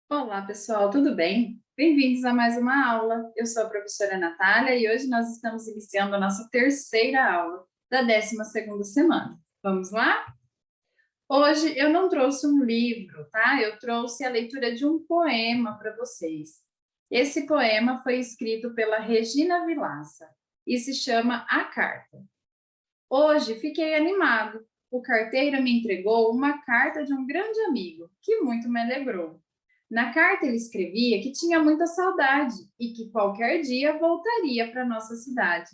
Olá, pessoal, tudo bem? Bem-vindos a mais uma aula. Eu sou a professora Natália e hoje nós estamos iniciando a nossa terceira aula da 12ª semana. Vamos lá? Hoje eu não trouxe um livro, tá? Eu trouxe a leitura de um poema para vocês. Esse poema foi escrito pela Regina Vilaça e se chama A Carta. Hoje fiquei animado. O carteiro me entregou uma carta de um grande amigo, que muito me alegrou. Na carta ele escrevia que tinha muita saudade e que qualquer dia voltaria para nossa cidade.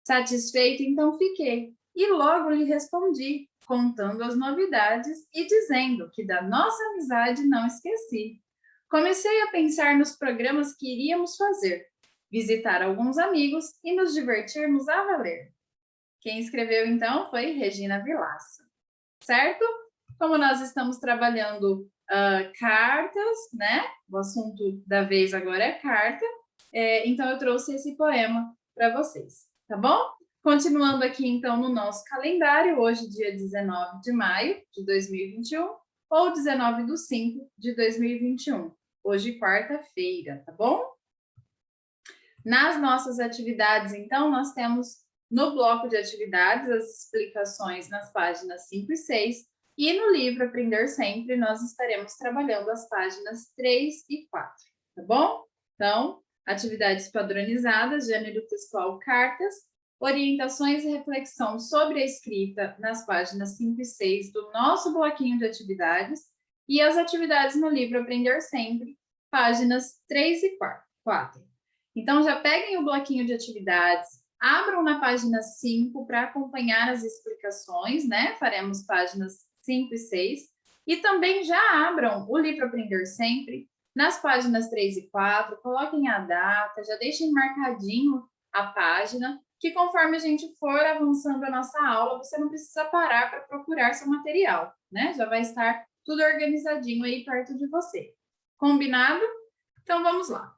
Satisfeito, então fiquei e logo lhe respondi, contando as novidades e dizendo que da nossa amizade não esqueci. Comecei a pensar nos programas que iríamos fazer, visitar alguns amigos e nos divertirmos a valer. Quem escreveu, então, foi Regina Vilaça, certo? Como nós estamos trabalhando cartas, né? O assunto da vez agora é carta, então eu trouxe esse poema para vocês, tá bom? Continuando aqui, então, no nosso calendário, hoje, dia 19 de maio de 2021, ou 19 de 5 de 2021. Hoje, quarta-feira, tá bom? Nas nossas atividades, então, nós temos no bloco de atividades as explicações nas páginas 5 e 6, e no livro Aprender Sempre, nós estaremos trabalhando as páginas 3 e 4, tá bom? Então, atividades padronizadas, gênero textual, cartas, orientações e reflexão sobre a escrita nas páginas 5 e 6 do nosso bloquinho de atividades, e as atividades no livro Aprender Sempre, páginas 3 e 4. Então, já peguem o bloquinho de atividades, abram na página 5 para acompanhar as explicações, né? Faremos páginas 5 e 6. E também já abram o livro Aprender Sempre nas páginas 3 e 4, coloquem a data, já deixem marcadinho a página, que conforme a gente for avançando a nossa aula, você não precisa parar para procurar seu material, né? Já vai estar tudo organizadinho aí perto de você. Combinado? Então, vamos lá.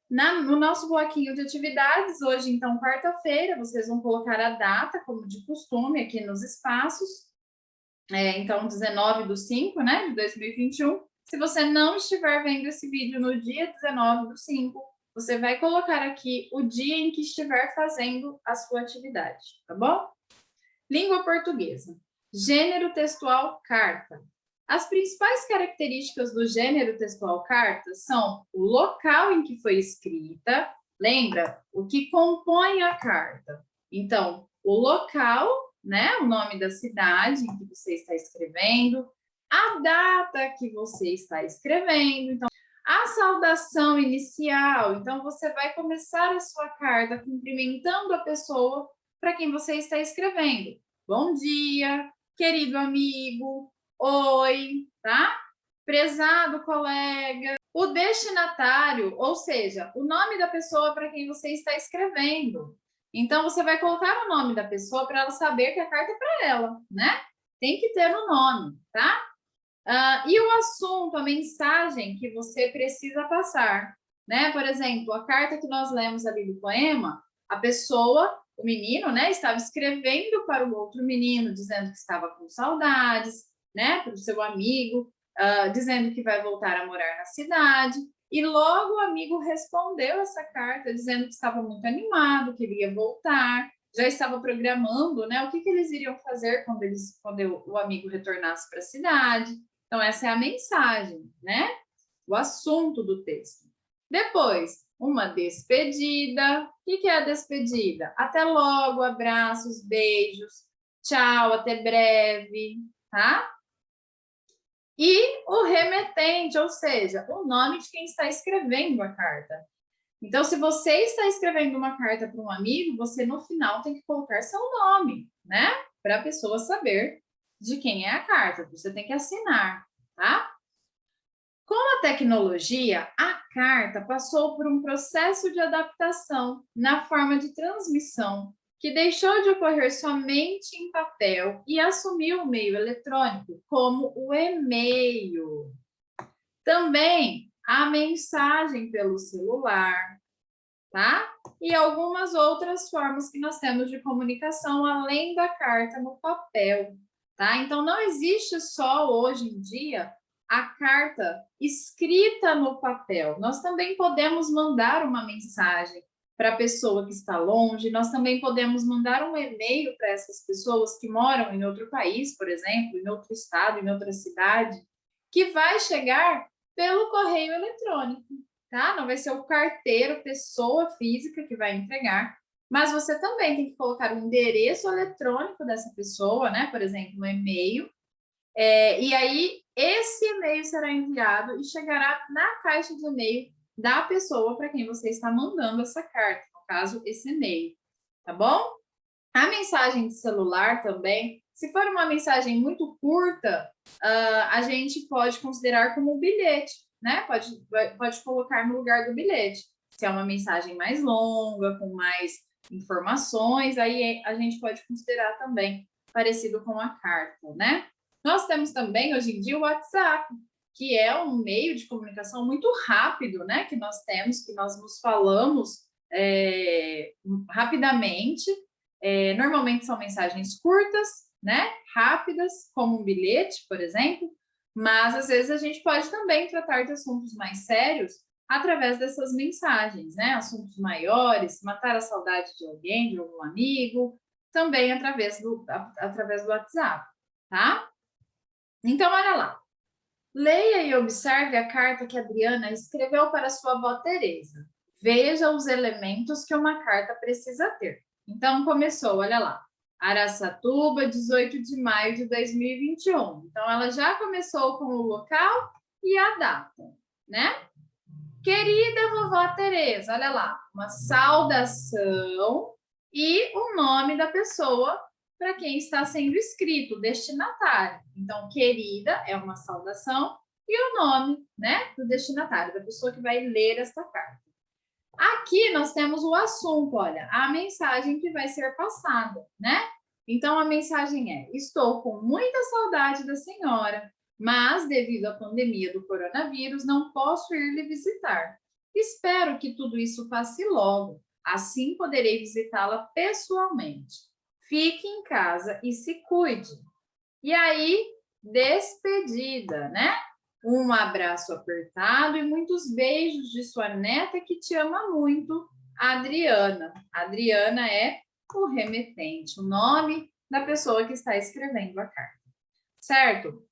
No nosso bloquinho de atividades, hoje, então, quarta-feira, vocês vão colocar a data, como de costume, aqui nos espaços. Então, 19 do 5, né, de 2021. Se você não estiver vendo esse vídeo no dia 19 do 5, você vai colocar aqui o dia em que estiver fazendo a sua atividade, tá bom? Língua portuguesa. Gênero textual, carta. As principais características do gênero textual carta são o local em que foi escrita, lembra? O que compõe a carta. Então, o local, né? O nome da cidade em que você está escrevendo, a data que você está escrevendo. Então, a saudação inicial. Então, você vai começar a sua carta cumprimentando a pessoa para quem você está escrevendo. Bom dia, querido amigo, oi, tá? Prezado colega. O destinatário, ou seja, o nome da pessoa para quem você está escrevendo. Então, você vai colocar o nome da pessoa para ela saber que a carta é para ela, né? Tem que ter o nome, tá? E o assunto, a mensagem que você precisa passar, né? Por exemplo, a carta que nós lemos ali do poema, a pessoa, o menino, né, estava escrevendo para o outro menino, dizendo que estava com saudades, né, para o seu amigo, dizendo que vai voltar a morar na cidade. E logo o amigo respondeu essa carta, dizendo que estava muito animado, que ele ia voltar, já estava programando, né, o que eles iriam fazer quando o amigo retornasse para a cidade. Então, essa é a mensagem, né? O assunto do texto. Depois, uma despedida. O que é a despedida? Até logo, abraços, beijos, tchau, até breve, tá? E o remetente, ou seja, o nome de quem está escrevendo a carta. Então, se você está escrevendo uma carta para um amigo, você no final tem que colocar seu nome, né? Para a pessoa saber de quem é a carta. Você tem que assinar, tá? Com a tecnologia, a carta passou por um processo de adaptação na forma de transmissão, que deixou de ocorrer somente em papel e assumiu o meio eletrônico, como o e-mail. Também a mensagem pelo celular, tá? E algumas outras formas que nós temos de comunicação além da carta no papel, tá? Então, não existe só hoje em dia a carta escrita no papel. Nós também podemos mandar uma mensagem para a pessoa que está longe, nós também podemos mandar um e-mail para essas pessoas que moram em outro país, por exemplo, em outro estado, em outra cidade, que vai chegar pelo correio eletrônico, tá? Não vai ser o carteiro, pessoa física que vai entregar, mas você também tem que colocar o endereço eletrônico dessa pessoa, né? Por exemplo, um e-mail. E aí, esse e-mail será enviado e chegará na caixa de e-mail da pessoa para quem você está mandando essa carta, no caso, esse e-mail, tá bom? A mensagem de celular também, se for uma mensagem muito curta, a gente pode considerar como um bilhete, né? Pode colocar no lugar do bilhete. Se é uma mensagem mais longa, com mais informações, aí a gente pode considerar também parecido com a carta, né? Nós temos também, hoje em dia, o WhatsApp, que é um meio de comunicação muito rápido, né? Que nós temos, que nós nos falamos rapidamente. Normalmente são mensagens curtas, né? Rápidas, como um bilhete, por exemplo, mas às vezes a gente pode também tratar de assuntos mais sérios através dessas mensagens, né? Assuntos maiores, matar a saudade de alguém, de algum amigo, também através do WhatsApp, tá? Então, olha lá. Leia e observe a carta que a Adriana escreveu para sua avó Teresa. Veja os elementos que uma carta precisa ter. Então, começou, olha lá. Araçatuba, 18 de maio de 2021. Então, ela já começou com o local e a data, né? Querida vovó Teresa, olha lá. Uma saudação e o nome da pessoa para quem está sendo escrito, destinatário. Então, querida é uma saudação e o nome, né, do destinatário, da pessoa que vai ler esta carta. Aqui nós temos o assunto, olha, a mensagem que vai ser passada, né? Então, a mensagem é: estou com muita saudade da senhora, mas devido à pandemia do coronavírus, não posso ir lhe visitar. Espero que tudo isso passe logo, assim poderei visitá-la pessoalmente. Fique em casa e se cuide. E aí, despedida, né? Um abraço apertado e muitos beijos de sua neta que te ama muito, Adriana. Adriana é o remetente, o nome da pessoa que está escrevendo a carta, certo?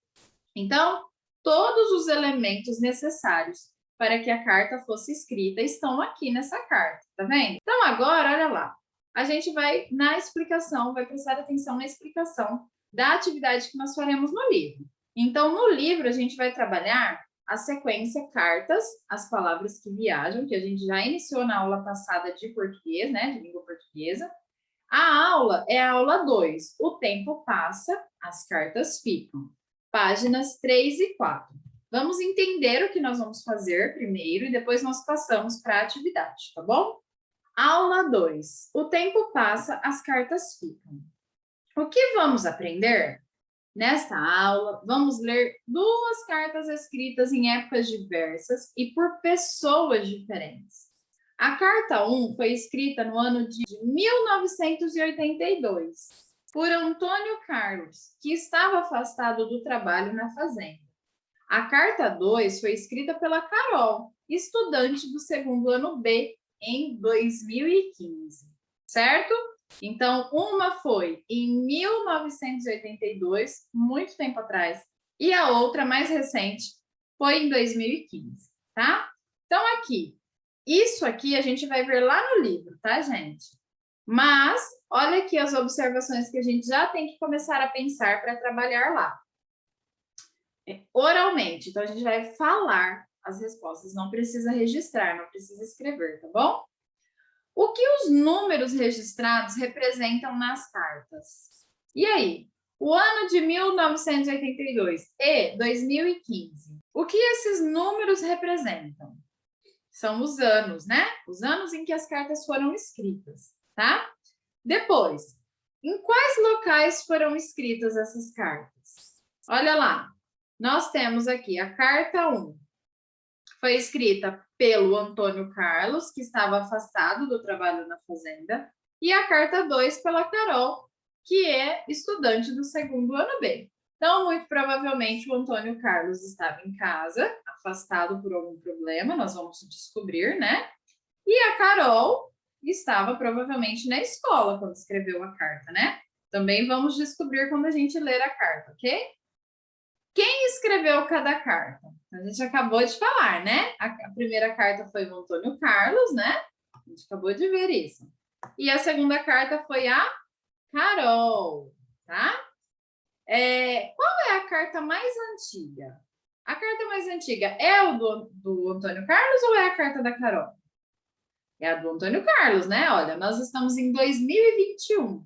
Então, todos os elementos necessários para que a carta fosse escrita estão aqui nessa carta, tá vendo? Então, agora, olha lá. A gente vai na explicação, vai prestar atenção na explicação da atividade que nós faremos no livro. Então, no livro, a gente vai trabalhar a sequência cartas, as palavras que viajam, que a gente já iniciou na aula passada de português, né, de língua portuguesa. A aula é a aula 2. O tempo passa, as cartas ficam. Páginas 3 e 4. Vamos entender o que nós vamos fazer primeiro e depois nós passamos para a atividade, tá bom? Aula 2. O tempo passa, as cartas ficam. O que vamos aprender? Nesta aula, vamos ler 2 cartas escritas em épocas diversas e por pessoas diferentes. A carta 1 foi escrita no ano de 1982 por Antônio Carlos, que estava afastado do trabalho na fazenda. A carta 2 foi escrita pela Carol, estudante do segundo ano B, em 2015, certo? Então, uma foi em 1982, muito tempo atrás, e a outra, mais recente, foi em 2015, tá? Então, isso aqui a gente vai ver lá no livro, tá, gente? Mas, olha aqui as observações que a gente já tem que começar a pensar para trabalhar lá. Oralmente, então a gente vai falar as respostas, não precisa registrar, não precisa escrever, tá bom? O que os números registrados representam nas cartas? E aí? O ano de 1982 e 2015. O que esses números representam? São os anos, né? Os anos em que as cartas foram escritas, tá? Depois, em quais locais foram escritas essas cartas? Olha lá, nós temos aqui a carta 1. Foi escrita pelo Antônio Carlos, que estava afastado do trabalho na fazenda, e a carta 2 pela Carol, que é estudante do segundo ano B. Então, muito provavelmente, o Antônio Carlos estava em casa, afastado por algum problema, nós vamos descobrir, né? E a Carol estava provavelmente na escola quando escreveu a carta, né? Também vamos descobrir quando a gente ler a carta, ok? Quem escreveu cada carta? A gente acabou de falar, né? A primeira carta foi o Antônio Carlos, né? A gente acabou de ver isso. E a segunda carta foi a Carol, tá? Qual é a carta mais antiga? A carta mais antiga é o do Antônio Carlos ou é a carta da Carol? É a do Antônio Carlos, né? Olha, nós estamos em 2021.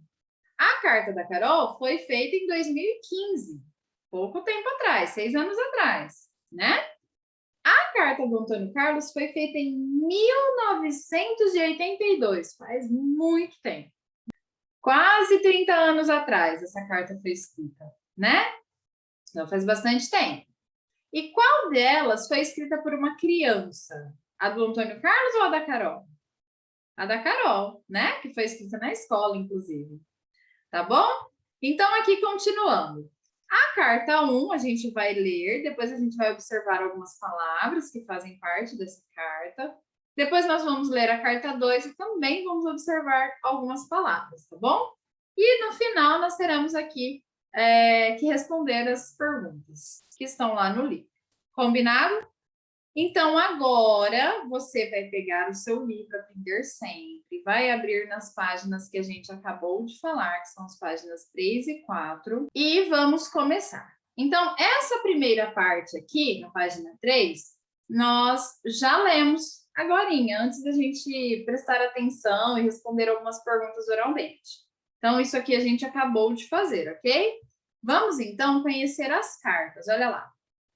A carta da Carol foi feita em 2015, pouco tempo atrás, 6 anos atrás, né? A carta do Antônio Carlos foi feita em 1982, faz muito tempo. Quase 30 anos atrás essa carta foi escrita, né? Então faz bastante tempo. E qual delas foi escrita por uma criança? A do Antônio Carlos ou a da Carol? A da Carol, né? Que foi escrita na escola, inclusive. Tá bom? Então, aqui continuando. A carta 1 a gente vai ler, depois a gente vai observar algumas palavras que fazem parte dessa carta. Depois nós vamos ler a carta 2 e também vamos observar algumas palavras, tá bom? E no final nós teremos aqui que responder as perguntas que estão lá no livro. Combinado? Então, agora você vai pegar o seu livro Aprender Sempre, vai abrir nas páginas que a gente acabou de falar, que são as páginas 3 e 4, e vamos começar. Então, essa primeira parte aqui, na página 3, nós já lemos agorinha, antes da gente prestar atenção e responder algumas perguntas oralmente. Então, isso aqui a gente acabou de fazer, ok? Vamos, então, conhecer as cartas. Olha lá.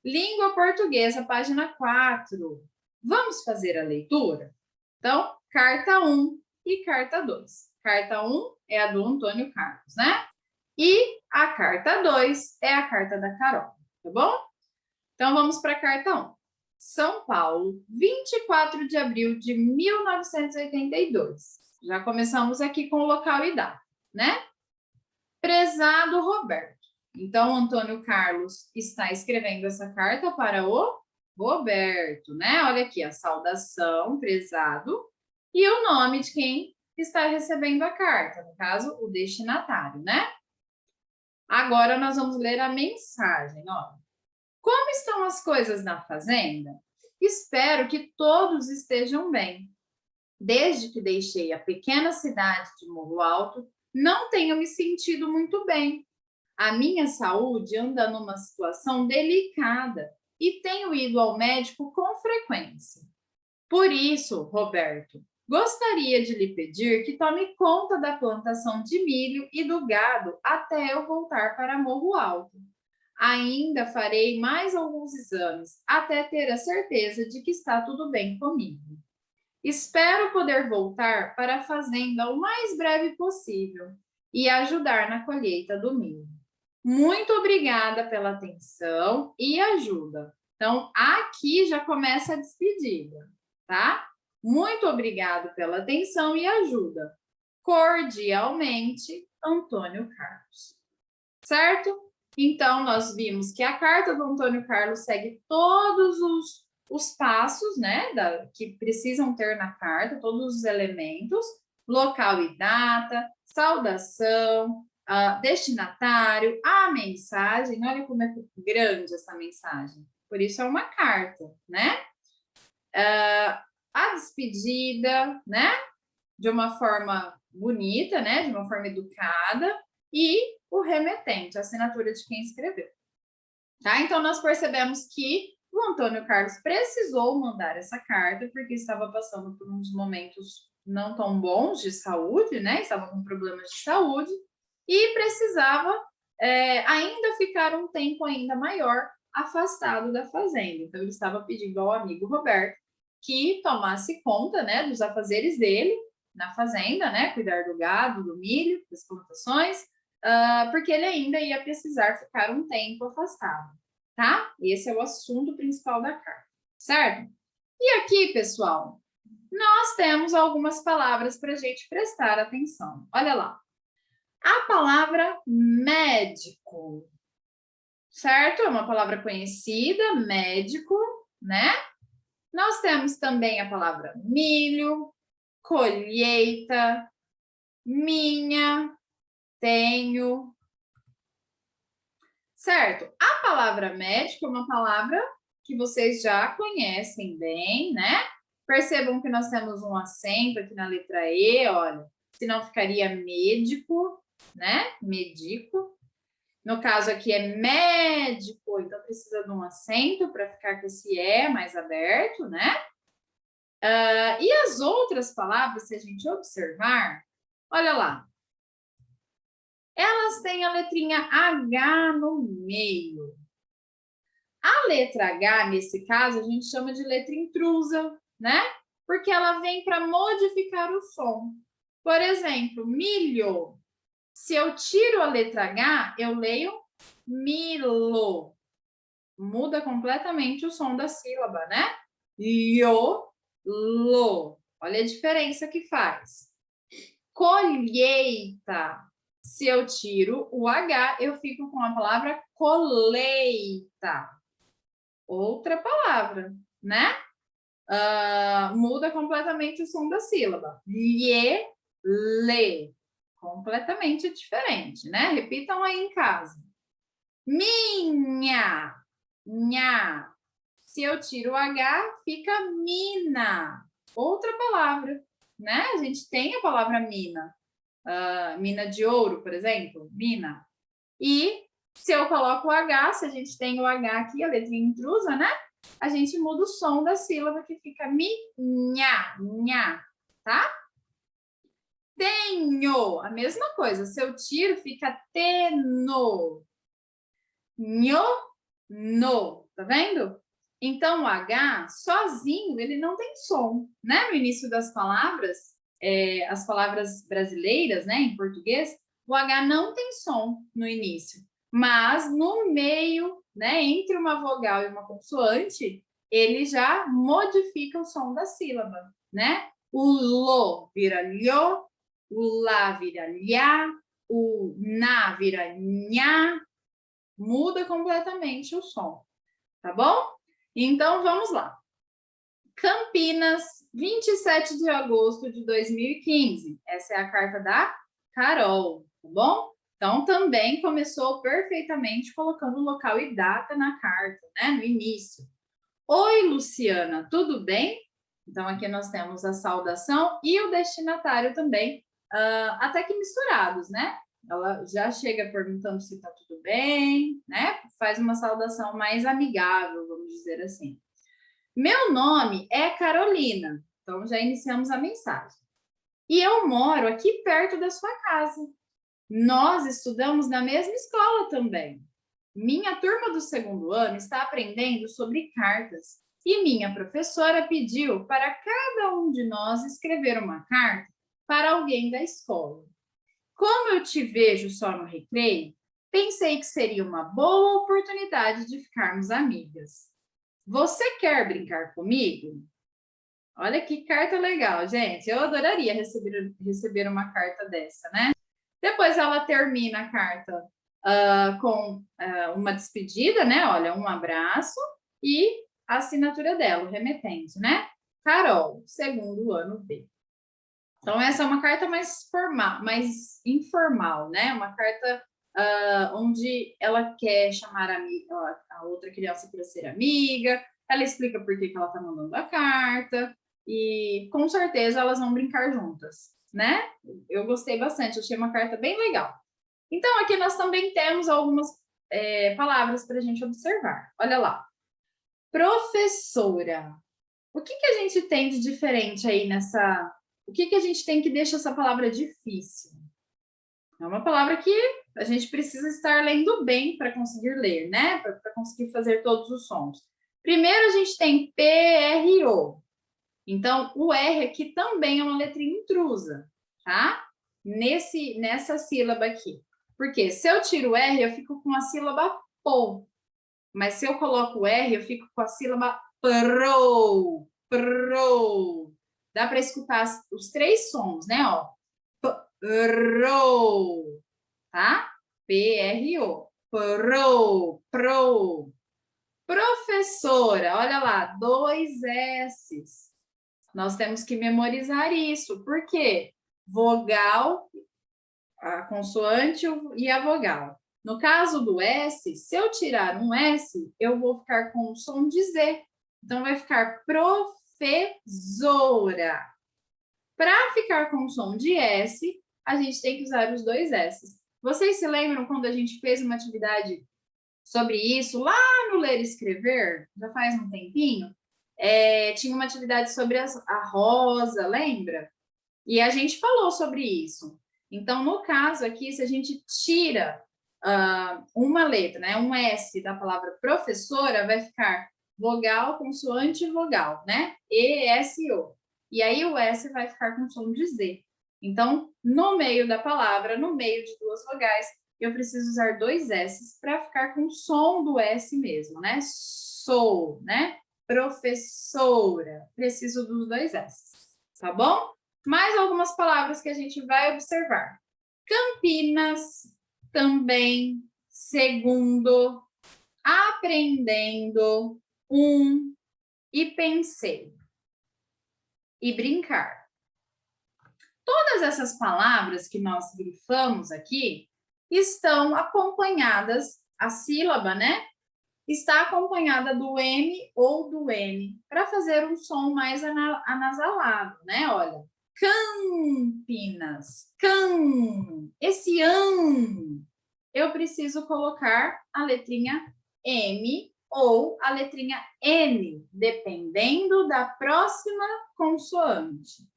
Língua portuguesa, página 4. Vamos fazer a leitura? Então, carta 1 e carta 2. Carta 1 é a do Antônio Carlos, né? E a carta 2 é a carta da Carol, tá bom? Então, vamos para a carta 1. São Paulo, 24 de abril de 1982. Já começamos aqui com o local e data, né? Prezado Roberto. Então, Antônio Carlos está escrevendo essa carta para o Roberto, né? Olha aqui, a saudação, prezado, e o nome de quem está recebendo a carta, no caso, o destinatário, né? Agora nós vamos ler a mensagem, ó. Como estão as coisas na fazenda? Espero que todos estejam bem. Desde que deixei a pequena cidade de Morro Alto, não tenho me sentido muito bem. A minha saúde anda numa situação delicada e tenho ido ao médico com frequência. Por isso, Roberto, gostaria de lhe pedir que tome conta da plantação de milho e do gado até eu voltar para Morro Alto. Ainda farei mais alguns exames até ter a certeza de que está tudo bem comigo. Espero poder voltar para a fazenda o mais breve possível e ajudar na colheita do milho. Muito obrigada pela atenção e ajuda. Então, aqui já começa a despedida, tá? Muito obrigado pela atenção e ajuda. Cordialmente, Antônio Carlos. Certo? Então, nós vimos que a carta do Antônio Carlos segue todos os passos, né, que precisam ter na carta, todos os elementos, local e data, saudação, destinatário, a mensagem, olha como é grande essa mensagem, por isso é uma carta, né? A despedida, né? De uma forma bonita, né? De uma forma educada, e o remetente, a assinatura de quem escreveu. Tá? Então, nós percebemos que o Antônio Carlos precisou mandar essa carta porque estava passando por uns momentos não tão bons de saúde, né? Estava com problemas de saúde e precisava ainda ficar um tempo ainda maior afastado da fazenda. Então, ele estava pedindo ao amigo Roberto que tomasse conta, né, dos afazeres dele na fazenda, né? Cuidar do gado, do milho, das plantações, porque ele ainda ia precisar ficar um tempo afastado, tá? Esse é o assunto principal da carta, certo? E aqui, pessoal, nós temos algumas palavras para a gente prestar atenção. Olha lá. A palavra médico. certo? É uma palavra conhecida, médico, né? Nós temos também a palavra milho, colheita, minha, tenho, certo? A palavra médico é uma palavra que vocês já conhecem bem, né? Percebam que nós temos um acento aqui na letra E, olha, senão ficaria médico, né? Medico. No caso aqui é médico, então precisa de um acento para ficar com esse E mais aberto, né? E as outras palavras, se a gente observar, olha lá, elas têm a letrinha H no meio. A letra H, nesse caso, a gente chama de letra intrusa, né? Porque ela vem para modificar o som. Por exemplo, milho. Se eu tiro a letra H, eu leio milo. Muda completamente o som da sílaba, né? Io, lo. Olha a diferença que faz. Colheita. Se eu tiro o H, eu fico com a palavra colheita. Outra palavra, né? Muda completamente o som da sílaba. Lhe, lê. Completamente diferente, né? Repitam aí em casa. Minha, nha. Se eu tiro o H, fica mina. Outra palavra, né? A gente tem a palavra mina. Mina de ouro, por exemplo, mina. E se eu coloco o H, se a gente tem o H aqui, a letrinha intrusa, né? A gente muda o som da sílaba que fica minha, nha, tá? Tenho, a mesma coisa. Se eu tiro, fica teno. Nho, no, tá vendo? Então, o H, sozinho, ele não tem som, né? No início das palavras, as palavras brasileiras, né, em português, o H não tem som no início. Mas, no meio, né, entre uma vogal e uma consoante, ele já modifica o som da sílaba, né? O lo vira lho, o lá vira lhá, o na vira nha, muda completamente o som, tá bom? Então, vamos lá. Campinas, 27 de agosto de 2015. Essa é a carta da Carol, tá bom? Então, também começou perfeitamente colocando local e data na carta, né? No início. Oi, Luciana, tudo bem? Então, aqui nós temos a saudação e o destinatário também, até que misturados, né? Ela já chega perguntando se está tudo bem, né? Faz uma saudação mais amigável, vamos dizer assim. Meu nome é Carolina, então já iniciamos a mensagem. E eu moro aqui perto da sua casa. Nós estudamos na mesma escola também. Minha turma do segundo ano está aprendendo sobre cartas e minha professora pediu para cada um de nós escrever uma carta para alguém da escola. Como eu te vejo só no recreio, pensei que seria uma boa oportunidade de ficarmos amigas. Você quer brincar comigo? Olha que carta legal, gente. Eu adoraria receber uma carta dessa, né? Depois ela termina a carta com uma despedida, né? Olha, um abraço e a assinatura dela, o remetente, né? Carol, segundo ano B. Então, essa é uma carta mais formal, mais informal, né? Uma carta onde ela quer chamar a outra criança para ser amiga, ela explica por que ela está mandando a carta, e com certeza elas vão brincar juntas, né? Eu gostei bastante, achei uma carta bem legal. Então, aqui nós também temos algumas palavras para a gente observar. Olha lá. Professora. O que a gente tem de diferente aí nessa... O que a gente tem que deixa essa palavra difícil? É uma palavra que a gente precisa estar lendo bem para conseguir ler, né? Para conseguir fazer todos os sons. Primeiro, a gente tem PRO. Então, o R aqui também é uma letrinha intrusa, tá? Nessa sílaba aqui. Porque se eu tiro o R, eu fico com a sílaba PO. Mas se eu coloco o R, eu fico com a sílaba PRO. PRO. Dá para escutar os três sons, né? Ó. PRO. Tá? PRO. PRO. Pro. Professora, olha lá, 2 S's. Nós temos que memorizar isso. Por quê? Vogal, a consoante e a vogal. No caso do S, se eu tirar um S, eu vou ficar com o som de Z. Então, vai ficar professora. Para ficar com o som de S, a gente tem que usar os 2 S. Vocês se lembram quando a gente fez uma atividade sobre isso lá no Ler e Escrever? Já faz um tempinho. Tinha uma atividade sobre a rosa, lembra? E a gente falou sobre isso. Então, no caso aqui, se a gente tira uma letra, né, um S da palavra professora, vai ficar vogal, consoante e vogal, né? E, S, O. E aí o S vai ficar com som de Z. Então, no meio da palavra, no meio de 2 vogais, eu preciso usar 2 S para ficar com o som do S mesmo, né? Sou, né? Professora. Preciso dos 2 S, tá bom? Mais algumas palavras que a gente vai observar. Campinas, também, segundo, aprendendo, e pensei. E brincar. Todas essas palavras que nós grifamos aqui estão acompanhadas, a sílaba, né? Está acompanhada do M ou do N, para fazer um som mais anasalado, né? Olha, Campinas, esse eu preciso colocar a letrinha M ou a letrinha N, dependendo da próxima consoante.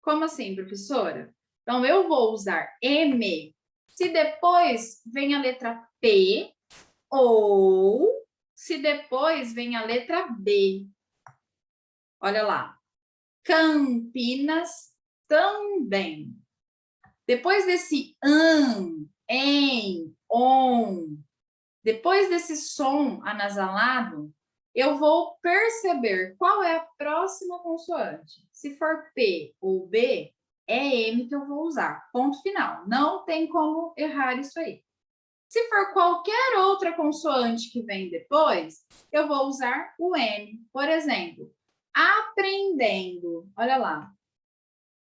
Como assim, professora? Então, eu vou usar M se depois vem a letra P ou se depois vem a letra B. Olha lá. Campinas também. Depois desse em, on, depois desse som anasalado, eu vou perceber qual é a próxima consoante. Se for P ou B, é M que eu vou usar. Ponto final. Não tem como errar isso aí. Se for qualquer outra consoante que vem depois, eu vou usar o N. Por exemplo, aprendendo. Olha lá.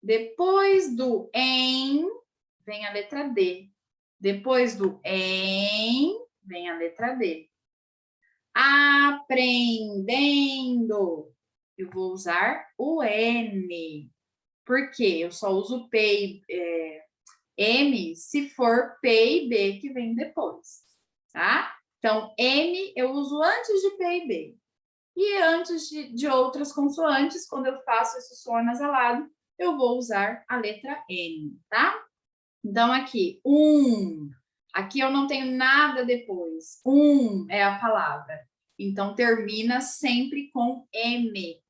Depois do em, vem a letra D. Depois do em, vem a letra D. Aprendendo. Eu vou usar o N. Por quê? Eu só uso P M se for P e B que vem depois, tá? Então, M eu uso antes de P e B. E antes de outras consoantes, quando eu faço esse som anasalado, eu vou usar a letra N, tá? Então, aqui, Aqui eu não tenho nada depois. É a palavra. Então, termina sempre com M,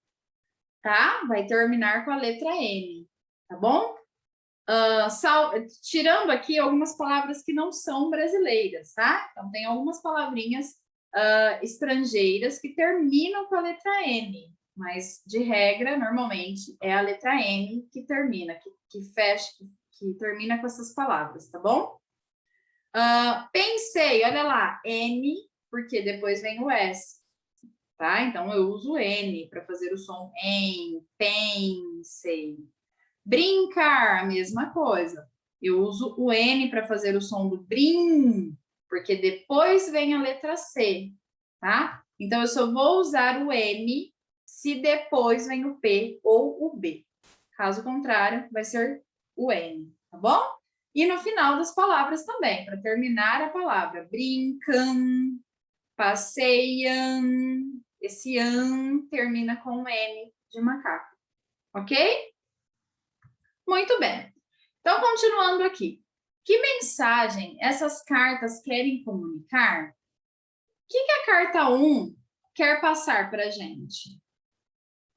tá? Vai terminar com a letra N, tá bom? Tirando aqui algumas palavras que não são brasileiras, tá? Então, tem algumas palavrinhas estrangeiras que terminam com a letra N, mas, de regra, normalmente, é a letra N que termina, que fecha, que termina com essas palavras, tá bom? Pensei, olha lá, N, porque depois vem o S, tá? Então, eu uso N para fazer o som em, pensei. Brincar, a mesma coisa. Eu uso o N para fazer o som do brim, porque depois vem a letra C, tá? Então, eu só vou usar o N se depois vem o P ou o B. Caso contrário, vai ser o N, tá bom? E no final das palavras também, para terminar a palavra. Brincam, passeiam. Esse termina com N de macaco, ok? Muito bem. Então, continuando aqui. Que mensagem essas cartas querem comunicar? O que a carta 1 quer passar para a gente?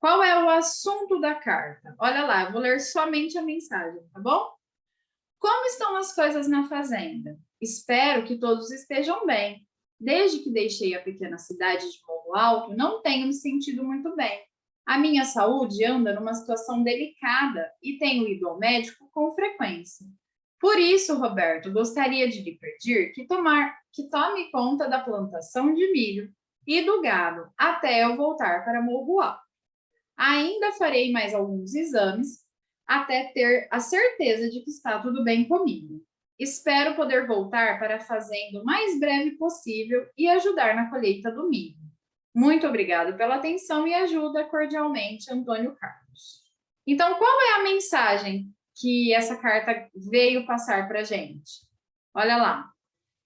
Qual é o assunto da carta? Olha lá, eu vou ler somente a mensagem, tá bom? Como estão as coisas na fazenda? Espero que todos estejam bem. Desde que deixei a pequena cidade de Morro Alto, não tenho me sentido muito bem. A minha saúde anda numa situação delicada e tenho ido ao médico com frequência. Por isso, Roberto, gostaria de lhe pedir que tome conta da plantação de milho e do gado até eu voltar para Morro Alto. Ainda farei mais alguns exames até ter a certeza de que está tudo bem comigo. Espero poder voltar para a fazenda o mais breve possível e ajudar na colheita do milho. Muito obrigado pela atenção e ajuda, cordialmente, Antônio Carlos. Então, qual é a mensagem que essa carta veio passar para a gente? Olha lá.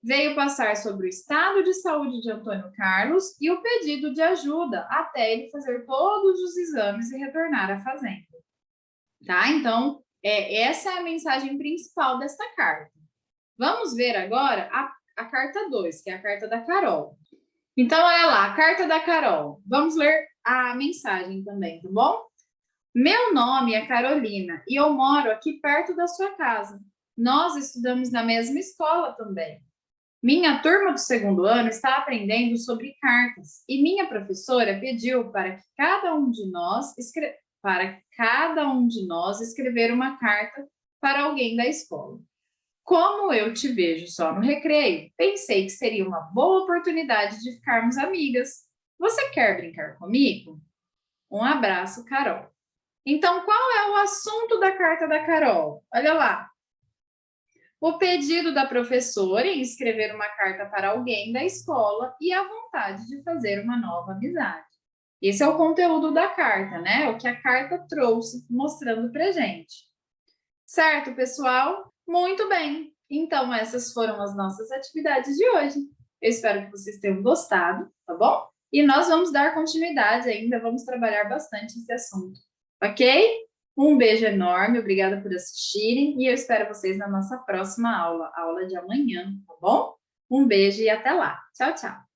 Veio passar sobre o estado de saúde de Antônio Carlos e o pedido de ajuda até ele fazer todos os exames e retornar à fazenda. Tá? Então, essa é a mensagem principal desta carta. Vamos ver agora a carta 2, que é a carta da Carol. Então, olha lá, a carta da Carol. Vamos ler a mensagem também, tá bom? Meu nome é Carolina e eu moro aqui perto da sua casa. Nós estudamos na mesma escola também. Minha turma do segundo ano está aprendendo sobre cartas e minha professora pediu para cada um de nós escrever uma carta para alguém da escola. Como eu te vejo só no recreio, pensei que seria uma boa oportunidade de ficarmos amigas. Você quer brincar comigo? Um abraço, Carol. Então, qual é o assunto da carta da Carol? Olha lá. O pedido da professora em escrever uma carta para alguém da escola e a vontade de fazer uma nova amizade. Esse é o conteúdo da carta, né? O que a carta trouxe, mostrando pra gente. Certo, pessoal? Muito bem. Então, essas foram as nossas atividades de hoje. Eu espero que vocês tenham gostado, tá bom? E nós vamos dar continuidade ainda, vamos trabalhar bastante esse assunto, ok? Um beijo enorme, obrigada por assistirem e eu espero vocês na nossa próxima aula, a aula de amanhã, tá bom? Um beijo e até lá. Tchau, tchau.